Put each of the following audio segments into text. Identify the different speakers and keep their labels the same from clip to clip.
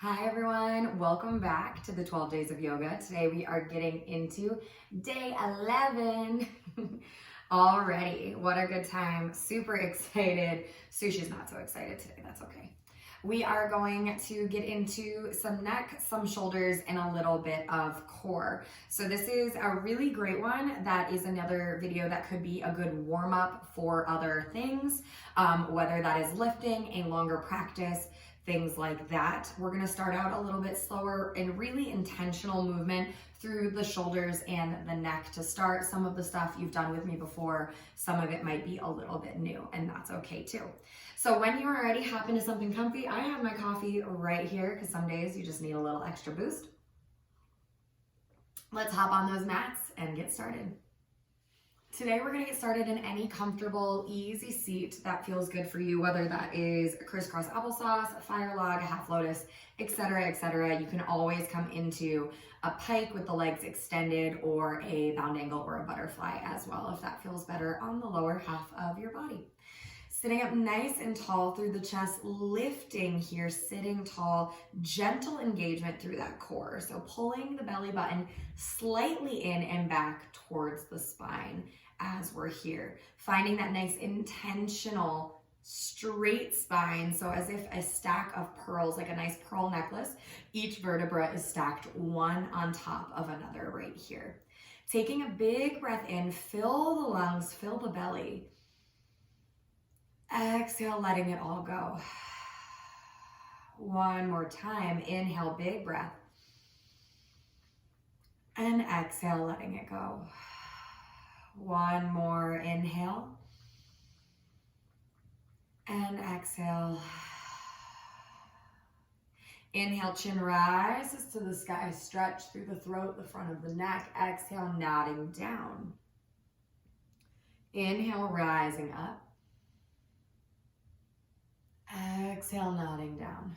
Speaker 1: Hi everyone, welcome back to the 12 Days of Yoga. Today we are getting into day 11 already. What a good time, super excited. Sushi's not so excited today, that's okay. We are going to get into some neck, some shoulders, and a little bit of core. So this is a really great one. That is another video that could be a good warm up for other things, whether that is lifting, a longer practice, things like that. We're gonna start out a little bit slower and really intentional movement through the shoulders and the neck to start. Some of the stuff you've done with me before, some of it might be a little bit new, and that's okay too. So when you are ready, hop into something comfy. I have my coffee right here because some days you just need a little extra boost. Let's hop on those mats and get started. Today we're gonna get started in any comfortable, easy seat that feels good for you, whether that is a crisscross applesauce, a fire log, a half lotus, etc., etc. You can always come into a pike with the legs extended or a bound angle or a butterfly as well, if that feels better on the lower half of your body. Sitting up nice and tall through the chest, lifting here, sitting tall, gentle engagement through that core. So pulling the belly button slightly in and back towards the spine as we're here. Finding that nice intentional straight spine. So as if a stack of pearls, like a nice pearl necklace, each vertebra is stacked one on top of another right here. Taking a big breath in, fill the lungs, fill the belly. Exhale, letting it all go. One more time. Inhale, big breath. And exhale, letting it go. One more inhale. And exhale. Inhale, chin rises to the sky. Stretch through the throat, the front of the neck. Exhale, nodding down. Inhale, rising up. Exhale, nodding down.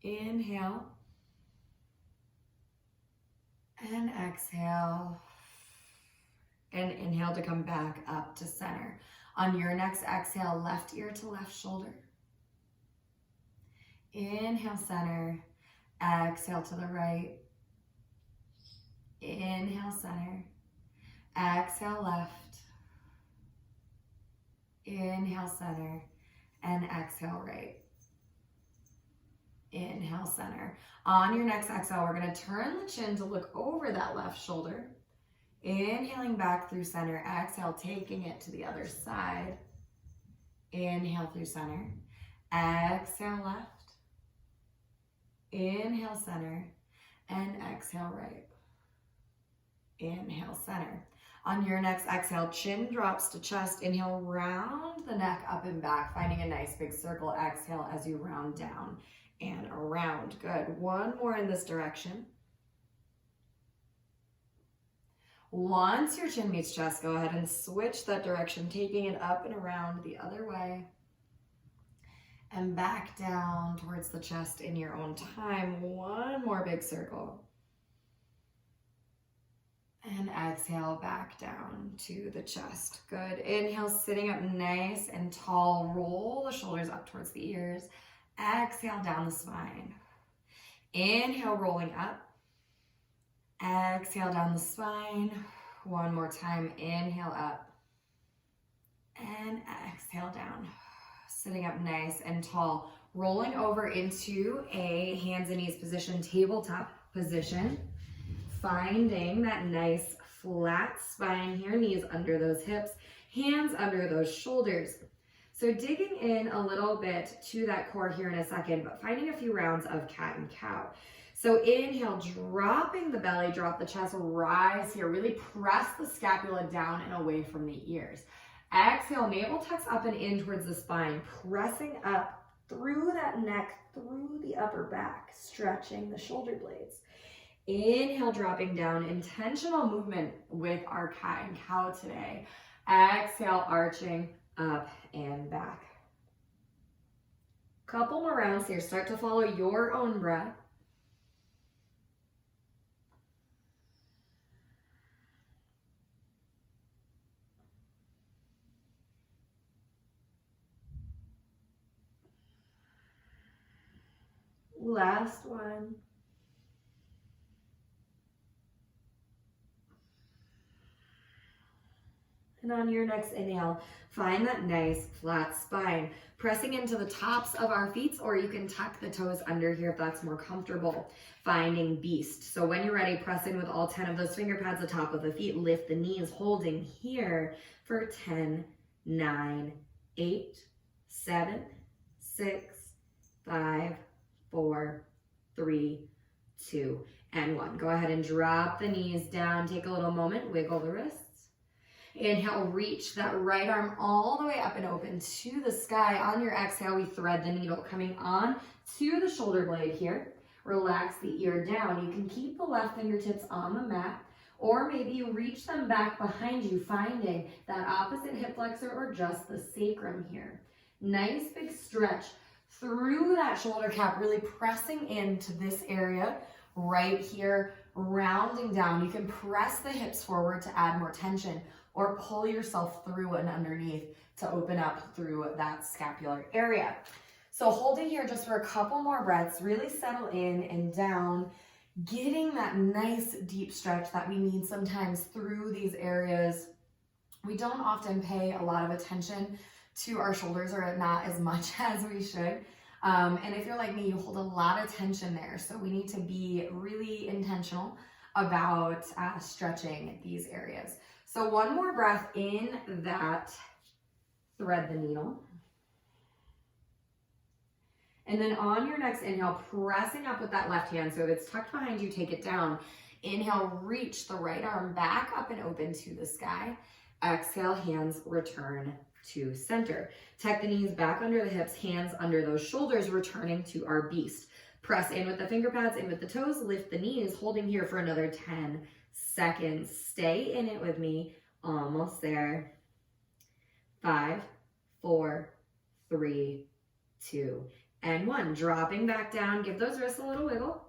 Speaker 1: Inhale. And exhale. And inhale to come back up to center. On your next exhale, left ear to left shoulder. Inhale, center. Exhale to the right. Inhale, center. Exhale, left. Inhale, center, and exhale, right. Inhale, center. On your next exhale, we're gonna turn the chin to look over that left shoulder. Inhaling back through center. Exhale, taking it to the other side. Inhale through center. Exhale, left. Inhale, center, and exhale, right. Inhale, center. On your next exhale, chin drops to chest. Inhale, round the neck up and back, finding a nice big circle. Exhale as you round down and around. Good. One more in this direction. Once your chin meets chest, go ahead and switch that direction, taking it up and around the other way. And back down towards the chest in your own time. One more big circle. And exhale back down to the chest. Good. Inhale, sitting up nice and tall. Roll the shoulders up towards the ears. Exhale down the spine. Inhale, rolling up. Exhale down the spine. One more time. Inhale up. And exhale down. Sitting up nice and tall. Rolling over into a hands and knees position, tabletop position. Finding that nice flat spine here, knees under those hips, hands under those shoulders. So digging in a little bit to that core here in a second, but finding a few rounds of cat and cow. So inhale, dropping the belly, drop the chest, rise here. Really press the scapula down and away from the ears. Exhale, navel tucks up and in towards the spine, pressing up through that neck, through the upper back, stretching the shoulder blades. Inhale, dropping down, intentional movement with our cat and cow today. Exhale, arching up and back. Couple more rounds here. Start to follow your own breath. Last one. And on your next inhale, find that nice flat spine, pressing into the tops of our feet, or you can tuck the toes under here if that's more comfortable. Finding beast. So when you're ready, press in with all 10 of those finger pads atop of the feet, lift the knees, holding here for 10, 9, 8, 7, 6, 5, 4, 3, 2, and 1. Go ahead and drop the knees down. Take a little moment, wiggle the wrists. Inhale, reach that right arm all the way up and open to the sky. On your exhale, we thread the needle coming on to the shoulder blade here. Relax the ear down. You can keep the left fingertips on the mat, or maybe you reach them back behind you, finding that opposite hip flexor or just the sacrum here. Nice big stretch through that shoulder cap, really pressing into this area right here, rounding down. You can press the hips forward to add more tension, or pull yourself through and underneath to open up through that scapular area. So hold it here just for a couple more breaths, really settle in and down, getting that nice deep stretch that we need sometimes through these areas. We don't often pay a lot of attention to our shoulders, or not as much as we should. And if you're like me, you hold a lot of tension there. So we need to be really intentional about stretching these areas. So one more breath in that thread the needle. And then on your next inhale, pressing up with that left hand. So if it's tucked behind you, take it down. Inhale, reach the right arm back up and open to the sky. Exhale, hands return to center. Tuck the knees back under the hips, hands under those shoulders, returning to our beast. Press in with the finger pads, in with the toes, lift the knees, holding here for another 10 seconds. Stay in it with me. Almost there. 5, 4, 3, 2, and 1. Dropping back down. Give those wrists a little wiggle.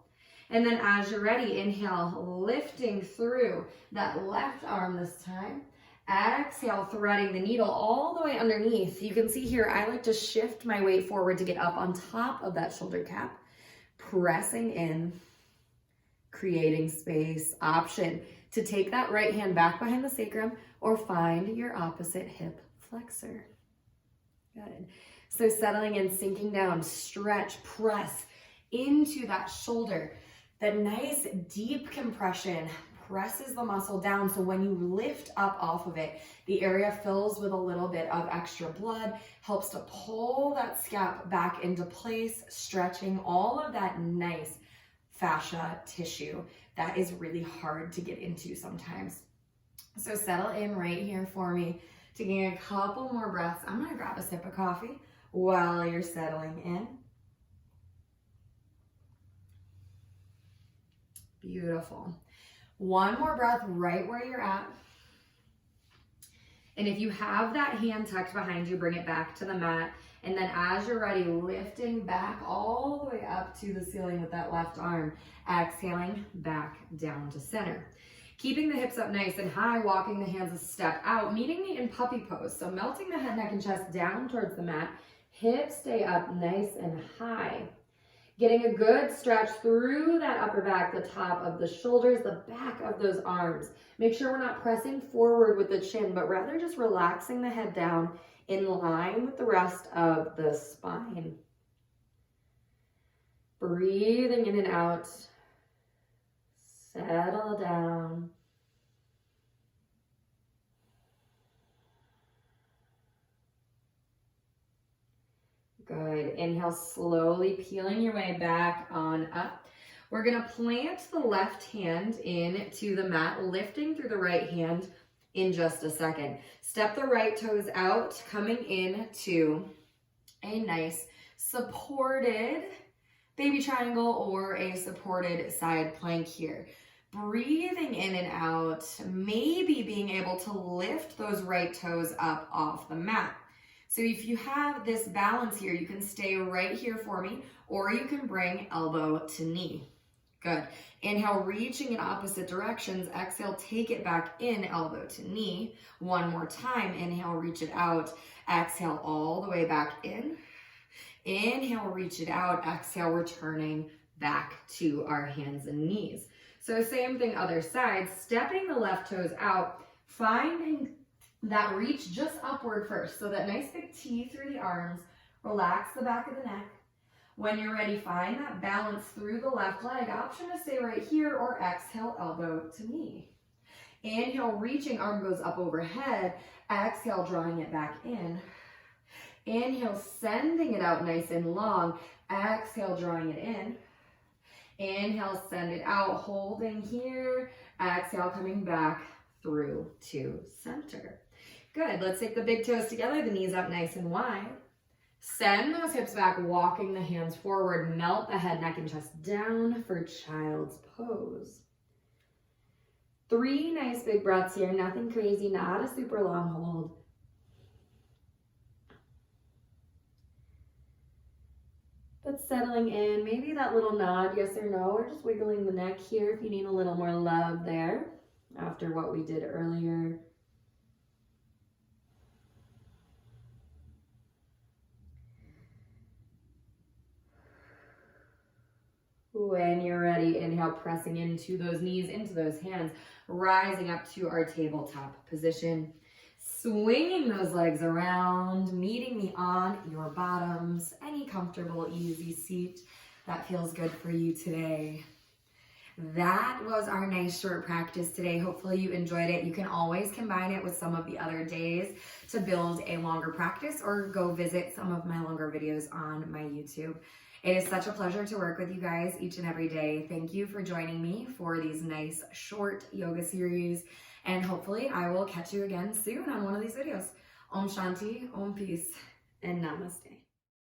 Speaker 1: And then as you're ready, inhale, lifting through that left arm this time. Exhale, threading the needle all the way underneath. You can see here, I like to shift my weight forward to get up on top of that shoulder cap. Pressing in, creating space. Option to take that right hand back behind the sacrum or find your opposite hip flexor. Good. So settling in, sinking down, stretch, press into that shoulder. The nice deep compression presses the muscle down, so when you lift up off of it, the area fills with a little bit of extra blood, helps to pull that scap back into place, stretching all of that nice fascia tissue that is really hard to get into sometimes. So settle in right here for me, taking a couple more breaths. I'm gonna grab a sip of coffee while you're settling in. Beautiful. One more breath right where you're at. And if you have that hand tucked behind you, bring it back to the mat. And then as you're ready, lifting back all the way up to the ceiling with that left arm. Exhaling back down to center. Keeping the hips up nice and high, walking the hands a step out, meeting me in puppy pose. So melting the head, neck, and chest down towards the mat. Hips stay up nice and high. Getting a good stretch through that upper back, the top of the shoulders, the back of those arms. Make sure we're not pressing forward with the chin, but rather just relaxing the head down in line with the rest of the spine. Breathing in and out. Settle down. Good. Inhale, slowly peeling your way back on up. We're going to plant the left hand into the mat, lifting through the right hand in just a second. Step the right toes out, coming into a nice supported baby triangle or a supported side plank here. Breathing in and out, maybe being able to lift those right toes up off the mat. So if you have this balance here, you can stay right here for me, or you can bring elbow to knee. Good. Inhale, reaching in opposite directions. Exhale, take it back in, elbow to knee. One more time. Inhale, reach it out. Exhale, all the way back in. Inhale, reach it out. Exhale, returning back to our hands and knees. So same thing, other side, stepping the left toes out, finding that reach just upward first. So that nice big T through the arms, relax the back of the neck. When you're ready, find that balance through the left leg. Option to stay right here or exhale, elbow to knee. Inhale, reaching, arm goes up overhead. Exhale, drawing it back in. Inhale, sending it out nice and long. Exhale, drawing it in. Inhale, send it out, holding here. Exhale, coming back through to center. Good, let's take the big toes together, the knees up nice and wide. Send those hips back, walking the hands forward. Melt the head, neck, and chest down for child's pose. 3 nice big breaths here, nothing crazy, not a super long hold. But settling in, maybe that little nod, yes or no, or just wiggling the neck here if you need a little more love there after what we did earlier. When you're ready, inhale, pressing into those knees, into those hands, rising up to our tabletop position. Swinging those legs around, meeting me on your bottoms, any comfortable, easy seat that feels good for you today. That was our nice short practice today. Hopefully you enjoyed it. You can always combine it with some of the other days to build a longer practice, or go visit some of my longer videos on my YouTube. It is such a pleasure to work with you guys each and every day. Thank you for joining me for these nice short yoga series. And hopefully I will catch you again soon on one of these videos. Om Shanti, Om Peace, and Namaste.